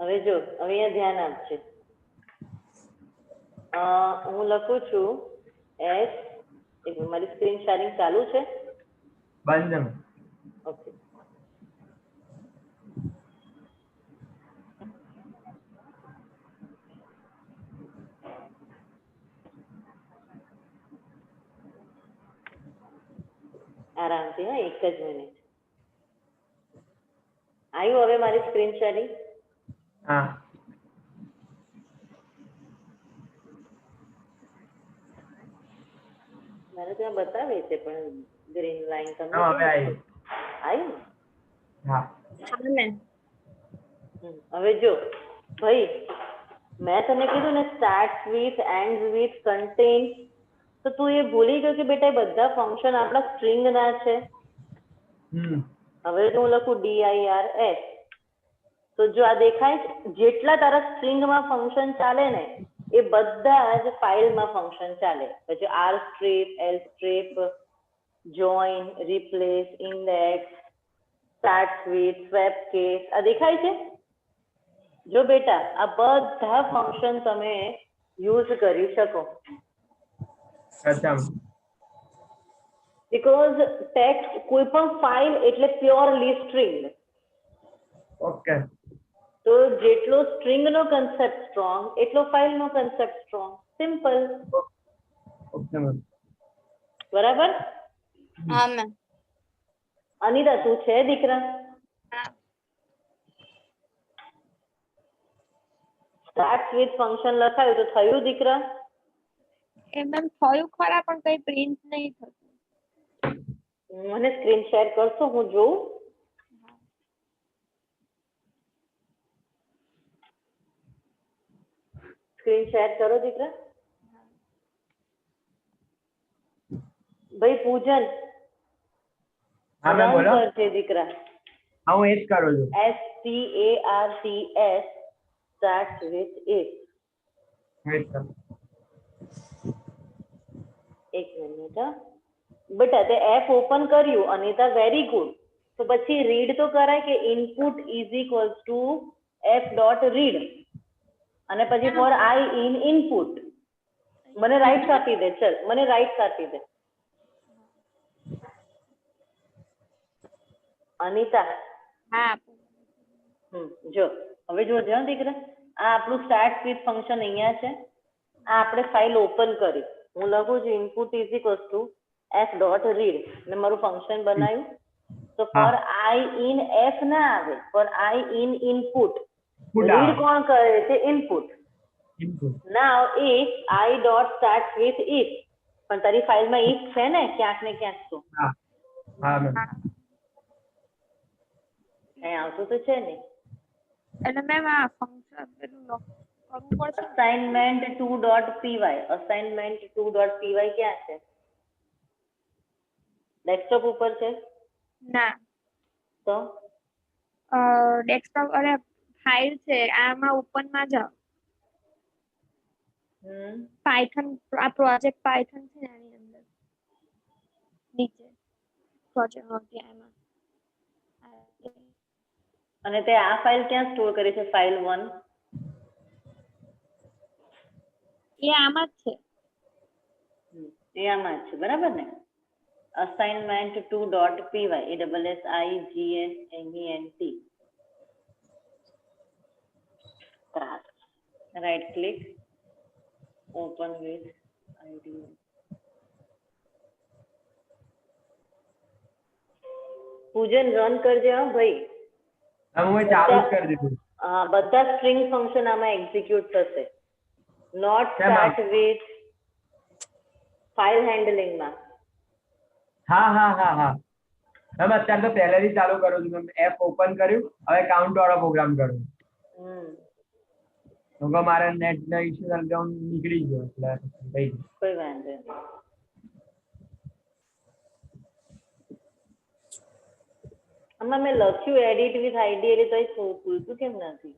હવે જો હવે અહીંયા ધ્યાન આપજે. હું લખું છું એસ. મારી સ્ક્રીન શેરિંગ ચાલુ છે? બંધ. ઓકે. આરામથી, હા, એક જ મિનિટ. આવ્યું હવે મારી સ્ક્રીન શેરિંગ? હા. મારે ત્યાં બતાવે છે પણ ગ્રીન લાઈન તમને હા, હવે આવી. આવ્યું? હા. હવે જો ભાઈ, મેં તને કીધું ને start with, and with, content, તો તું એ ભૂલી ગયો કે બેટા એ બધા ફંક્શન આપણા સ્ટ્રિંગ ના છે. હવે તો હું લખું DIRS, તો જો આ દેખાય છે, જેટલા તારા સ્ટ્રિંગમાં ફંક્શન ચાલે ને એ બધા જ ફાઇલમાં ફંક્શન ચાલે. પછી R strip, L strip, join, replace, index, start with, swap case, આ દેખાય છે? જો બેટા આ બધા ફંક્શન તમે યુઝ કરી શકો. બીકોઝ ટેક્સ્ટ કોઈ પણ ફાઇલ એટલે પ્યોરલી સ્ટ્રિંગ. ઓકે. તો જેટલો સ્ટ્રિંગ નો કન્સેપ્ટ સ્ટ્રોંગ એટલો ફાઇલ નો concept strong. Simple. Okay ma'am. બરાબર? હા મેમ. અનિતા તું છે દીકરા? સ્ટાર્ટ વિથ ફંક્શન લખાયું તો થયું દીકરા? એ મેમ થયું ખરા પણ કઈ પ્રિન્ટ નહીં થતું. મને સ્ક્રીન શેર કરશો, હું જોઉં? સ્ક્રીન શેર કરો દીકરા. ભાઈ પૂજન હા મેમ બોલો. કરજે દીકરા. હા હું એ જ કરું છું. STARTS start with it. એક મિનિટ હા બેટા, તે એફ ઓપન કર્યું અનિતા, વેરી ગુડ. તો પછી રીડ તો કરાય કે input is equals to f dot read અને પછી ફોર આઈ ઇન ઇનપુટ. મને રાઈટ આપી દે, ચલ મને રાઈટ આપી દે અનિતા. હા. જો હવે જો ધ્યાન દીકરા, આ આપણું સ્ટાર્ટ વિથ ફંક્શન અહીંયા છે. આ આપણે ફાઇલ ઓપન કરી, હું લખું છું input is equals to f dot read ને મારું ફંક્શન બનાવ્યું. તો ફોર આઈ ઇન એફ ના આવે, for I in input. Read કોણ કરે છે? Input. Now if I dot start with if, પણ તારી ફાઇલમાં ઇફ છે ને ક્યાંક ને ક્યાંક તો. હા મેમ. કઈ આવતું તો છે ને. એટલે મેમ આ ફંક્શન પેલું કરવું પડશે. અસાઇનમેન્ટ 2.py, અસાઇનમેન્ટ 2.py ક્યાં છે? ડેસ્કટોપ ઉપર છે? ના. તો ડેસ્કટોપ અરે ફાઇલ છે આમાં ઓપનમાં જાઓ. પાયથન, આ પ્રોજેક્ટ પાયથન છે આની અંદર નીચે પ્રોજેક્ટ હોતી એમાં. અને તે આ ફાઇલ ક્યાં સ્ટોર કરી છે? ફાઇલ 1 એ આમાં જ છે. એ આમાં જ છે, બરાબર ને? Assignment 2.py, ASSIGNMENT. Right click, open with IDEA. Poojan run કરજે હા ભાઈ. હું ચાલુ જ કરી દીધું. બધા સ્ટ્રિંગ ફંક્શન આમાં એક્ઝિક્યુટ થશે. Not start with file handling માં. હા હા હા હા મેમ અત્યારે તો પહેલેથી ચાલુ કરું છું. એફ ઓપન કર્યું, હવે કાઉન્ટ વાળો પ્રોગ્રામ કરું. મારે નેટ ના ઇશ્યુ ના લીધે હું નીકળી ગયો એટલે કોઈ વાંધો નહીં. આમાં મેં લખ્યું એડિટ વિથ આઈડી એટલે તો ખુલતું કેમ નથી?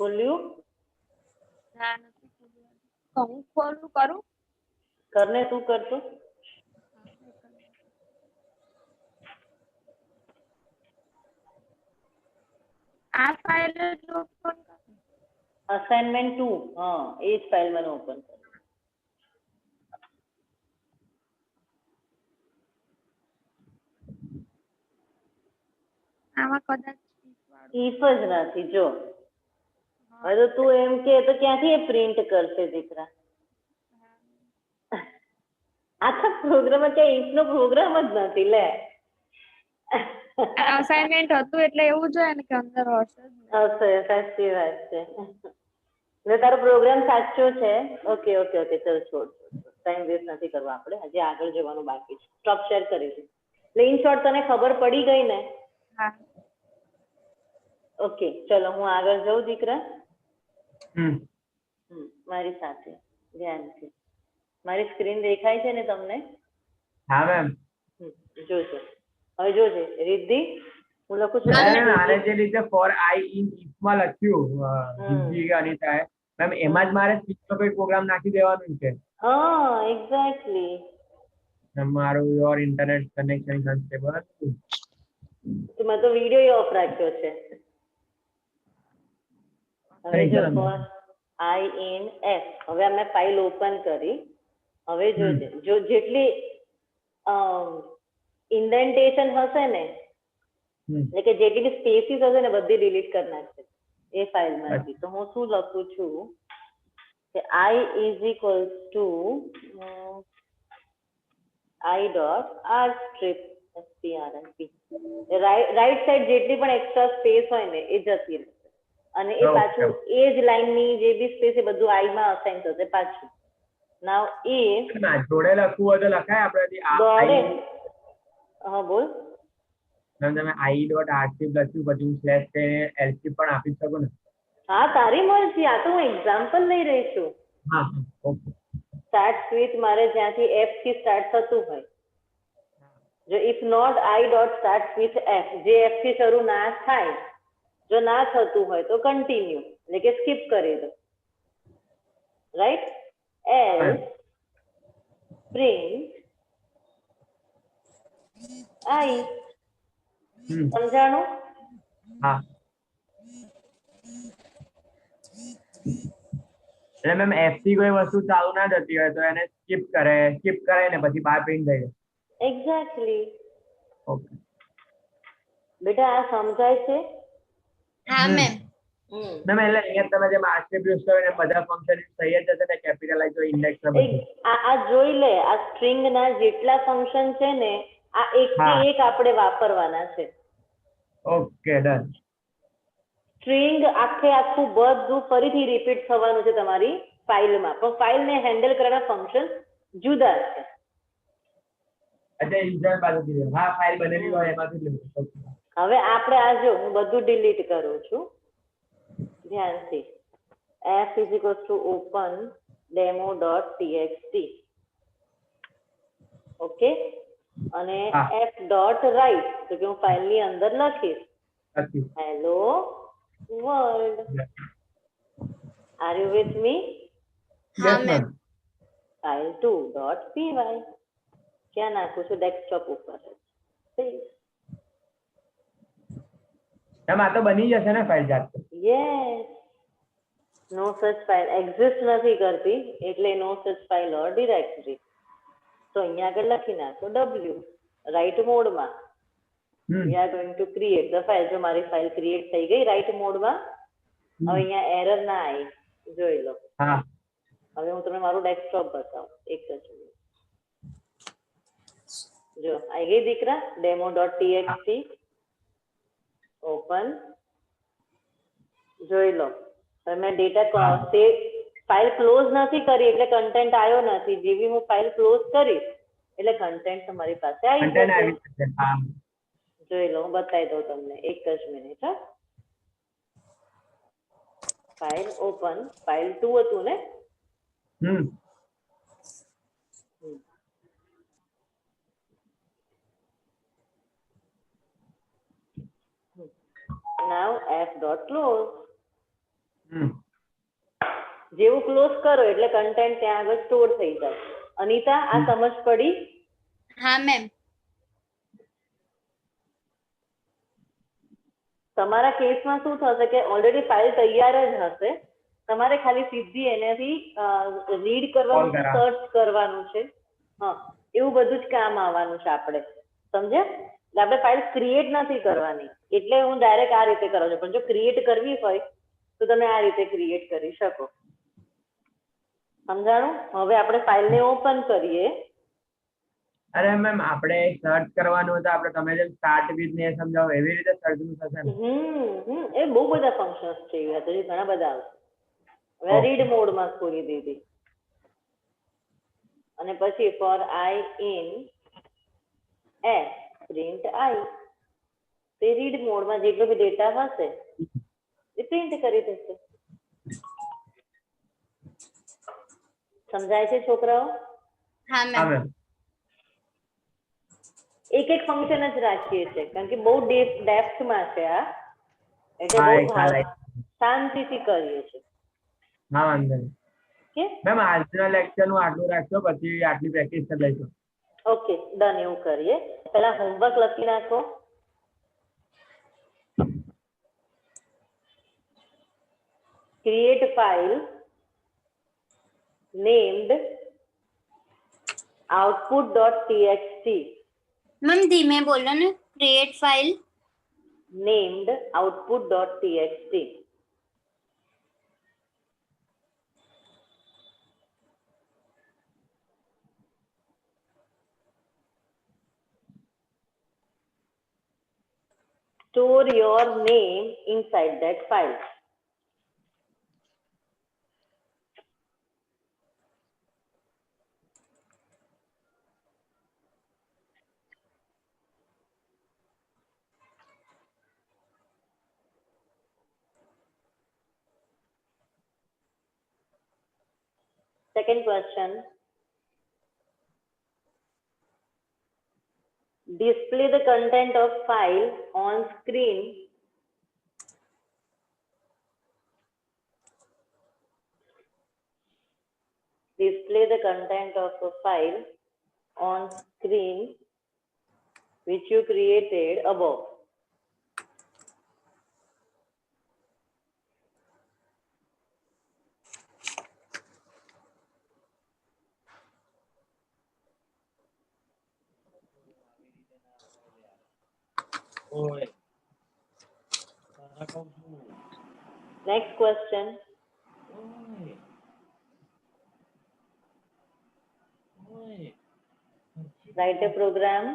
ખોલ્યું? ના નથી ખોલ્યું. તો હું ખોલું કરું? કરને તું કરતો. આ ફાઇલ જ ઓપન કરું. અસાઇનમેન્ટ 2 હા એ જ ફાઇલ મને ઓપન કર. આમાં કદાચ if જ નથી જો. હવે તો તું એમ કે તો ક્યાંથી એ પ્રિન્ટ કરશે દીકરા? આખા પ્રોગ્રામમાં ક્યાં if નો પ્રોગ્રામ જ નથી લે. અસાઇનમેન્ટ હતું એટલે એવું જોઈએ ને કે અંદર હશે જ ને. હશે સાચી વાત છે. એટલે તારો પ્રોગ્રામ સાચો છે. ઓકે ઓકે ઓકે ચલ છોડ ટાઈમ વેસ્ટ નથી કરવો આપણે, હજી આગળ જવાનું બાકી છે. સ્ટોપ શેર કરીશું. એટલે ઇન શોર્ટ તને ખબર પડી ગઈ ને? હા. ઓકે ચલો હું આગળ જાઉં દીકરા. હમ મારી સાથે ધ્યાનથી. મારી સ્ક્રીન દેખાય છે ને તમને? હા મેમ. જોજો હવે જોજે રિદ્ધિ હું લખું છું આને જે રીતે ફોર આઈ ઇન ઇફ માં લખ્યું રિદ્ધિ કે અનિતાએ મેમ એમાં જ મારે સ્વિચ નો કોઈ પ્રોગ્રામ નાખી દેવાનું છે. હા એક્ઝેક્ટલી. મારું યોર ઇન્ટરનેટ કનેક્શન અનસ્ટેબલ મેં તો વિડીયો ઓફ રાખ્યો છે. હવે જો ફોર આઈ ઇન એફ હવે અમે ફાઇલ ઓપન કરી. હવે જોજે જો જેટલી ઇન્ડેન્ટેશન હશે ને એટલે કે જેટલી બી સ્પેસીસ હશે ને બધી ડિલીટ કરી નાખશે એ ફાઇલમાંથી. તો હું શું લખું છું કે i is equals to i dot R strip strnp right side જેટલી પણ એક્સ્ટ્રા સ્પેસ હોય ને એ જતી રહેશે અને એ પાછું એ જ લાઈનની જે બી સ્પેસ એ બધું i માં અસાઇન થશે પાછું. નાઉ ઇફ જોડે લખવું હોય તો લખાય આપણે જોડે હા બોલ. તમે i ડોટ આરસી લખ્યું પછી હું સ્લેશ કરીને એલસી પણ આપી શકું ને? હા તારી મરજી, આ તો હું એક્ઝામ્પલ લઈ રહી છું. હા ઓકે. સ્ટાર્ટ વિથ મારે જ્યાંથી f થી સ્ટાર્ટ થતું હોય જો if not i dot start with f જે f થી શરૂ ના થાય જો ના થતું હોય તો કન્ટિન્યુ એટલે કે સ્કીપ કરી દો રાઈટ. એલ્સ પ્રિન્ટ i સમજાણું? હા એટલે મેમ એફ થી કોઈ વસ્તુ ચાલુ ના થતી હોય તો એને સ્કીપ કરે ને પછી બાર પ્રિન્ટ થઈ જાય. એક્ઝેક્ટલી. ઓકે બેટા આ સમજાય છે? હા મેમ. મેમ એટલે અહીંયા તમે જે માર્કશીટ યુઝ કરો ને બધા ફંક્શન થઈ જ જશે ને કેપિટલાઇઝ હોય ઇન્ડેક્સ ને બધું. આ જોઈ લે આ સ્ટ્રિંગ ના જેટલા ફંક્શન છે ને આ એક થી એક આપણે વાપરવાના છે. Okay done. સ્ટ્રિંગ આખું બધું ફરીથી રિપીટ થવાનું છે તમારી ફાઇલમાં પણ ફાઇલને હેન્ડલ કરવાના ફંક્શન જુદા છે. અચ્છા યુઝર પાસેથી હા ફાઇલ બનેલી હોય એમાંથી જ લેવું. હવે આપણે આ જો હું બધું ડિલીટ કરું છું ધ્યાનથી. f is equals to open demo.txt okay અને f ડોટ રાઇટ તો કે હું ફાઇલની અંદર લખીશ hello world. Are you with me? હા મેમ. file2.py ક્યાં નાખું છું? ડેસ્કટોપ ઉપર. મેમ આ તો બની જશે ને ફાઇલ જાતે? યસ. નો સચ ફાઇલ એક્ઝિસ્ટ નથી કરતી એટલે નો સચ ફાઇલ ઓર ડિરેક્ટરી. તો અહીંયા આગળ લખી નાખો w રાઈટ મોડમાં we are going to create the file. જો મારી ફાઇલ ક્રિએટ થઈ ગઈ રાઈટ મોડમાં. હવે અહીંયા એરર ના આવી જોઈ લો. હા હવે હું તમને મારું ડેસ્કટોપ બતાવું એક જ મિનિટ. જો આવી ગઈ દીકરા demo.txt ઓપન જોઈ લો. હવે મેં ડેટા ફાઇલ ક્લોઝ નથી કરી એટલે કન્ટેન્ટ આવ્યો નથી. જેવી હું ફાઇલ ક્લોઝ કરીશ એટલે કન્ટેન્ટ તમારી પાસે આવી જશે. જોઈ લો હું બતાવી દઉં તમને એક જ મિનિટ. હા ફાઇલ ઓપન ફાઇલ 2 હતું ને? Now f dot close હમ જેવું ક્લોઝ કરો એટલે કન્ટેન્ટ ત્યાં આગળ સ્ટોર થઈ જાય. અનિતા, આ સમજ પડી? હા મેમ. તમારા કેસમાં શું થશે કે ઓલરેડી ફાઇલ તૈયાર જ હશે, તમારે ખાલી સીધી એનાથી રીડ કરવાનું છે, સર્ચ કરવાનું છે. હા, એવું બધું જ કામ આવવાનું છે આપણે, સમજ્યા? એટલે આપણે ફાઇલ ક્રિએટ નથી કરવાની, એટલે હું ડાયરેક્ટ આ રીતે કરું છું. પણ જો ક્રિએટ કરવી હોય તો તમે આ રીતે ક્રિએટ કરી શકો. સમજાણું? હવે આપણે ફાઇલને ઓપન કરીએ. અરે મેમ આપણે સર્ચ કરવાનું હતું, આપણે તમે જેમ સ્ટાર્ટ વિથ ને સમજાવો એવી રીતે સર્ચ નું થશે ને? એ બહુ બધા ફંક્શન્સ છે, એવા તો ઘણા બધા આવશે. હવે રીડ મોડમાં ખોલી દીધી અને પછી for I in S print I, તે રીડ મોડમાં જેટલો બી ડેટા હશે એ પ્રિન્ટ કરી દેશે. સમજાય છે છોકરાઓ? હા મેમ. એક એક ફંક્શન જ રાખીએ છીએ કારણ કે બહુ ડેપ્થમાં છે આ, એટલે હા, બહુ એ ખ્યાલ આવી. શાંતિથી કરીએ છીએ. હા વાંધો નહીં. કે મેમ આજના લેક્ચર નું આટલું રાખજો, પછી આટલી પ્રેક્ટિસ કરી લઈશું. ઓકે ડન, એવું કરીએ. પહેલા હોમવર્ક લખી નાખો. Create file named output.txt. Ma'am ધીમે બોલો ને. Create file named output.txt. Store your name inside that file. Second question. Display the content of file on screen display the content of a file on screen which you created above. Next question. Write a program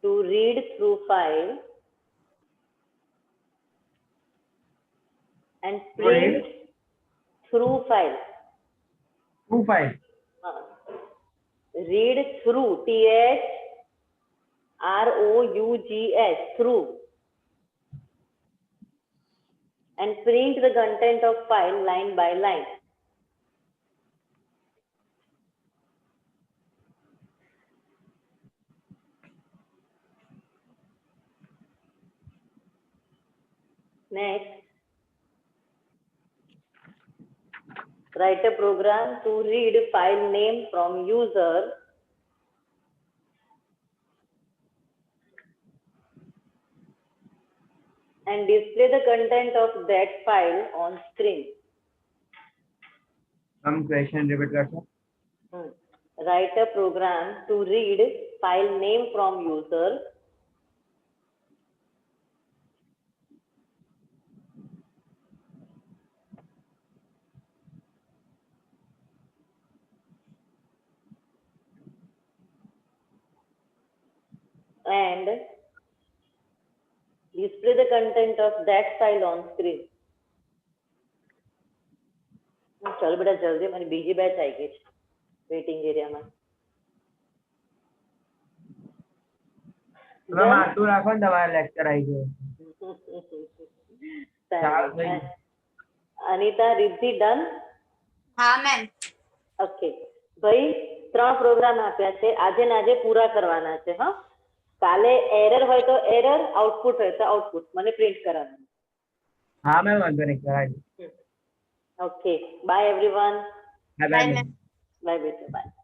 to read through file and print through file. Through file. Read through, THROUGH, through, and print the content of file line by line. Next, write a program to read file name from user and display the content of that file on screen. Question repeat करशो. Write a program to read file name from user and display the content of that file on screen. चलो बेटा जल्दी, मारी बीजी batch I गई waiting area में. Ma'am આટલું રાખો ને, તમારા લેક્ચર આવી ગયો. અનિતા, રિદ્ધિ ડન? હા મેમ. ઓકે ભાઈ, 3 પ્રોગ્રામ આપ્યા છે, આજે ને આજે પૂરા કરવાના છે. હા, કાલે એરર હોય તો એરર, આઉટપુટ હોય તો આઉટપુટ મને પ્રિન્ટ કરાવવાનું. હા મેમ વાંધો નહીં કરાવી. Okay bye everyone. Bye bye bye. Ma'am. Bye બેટા બાય.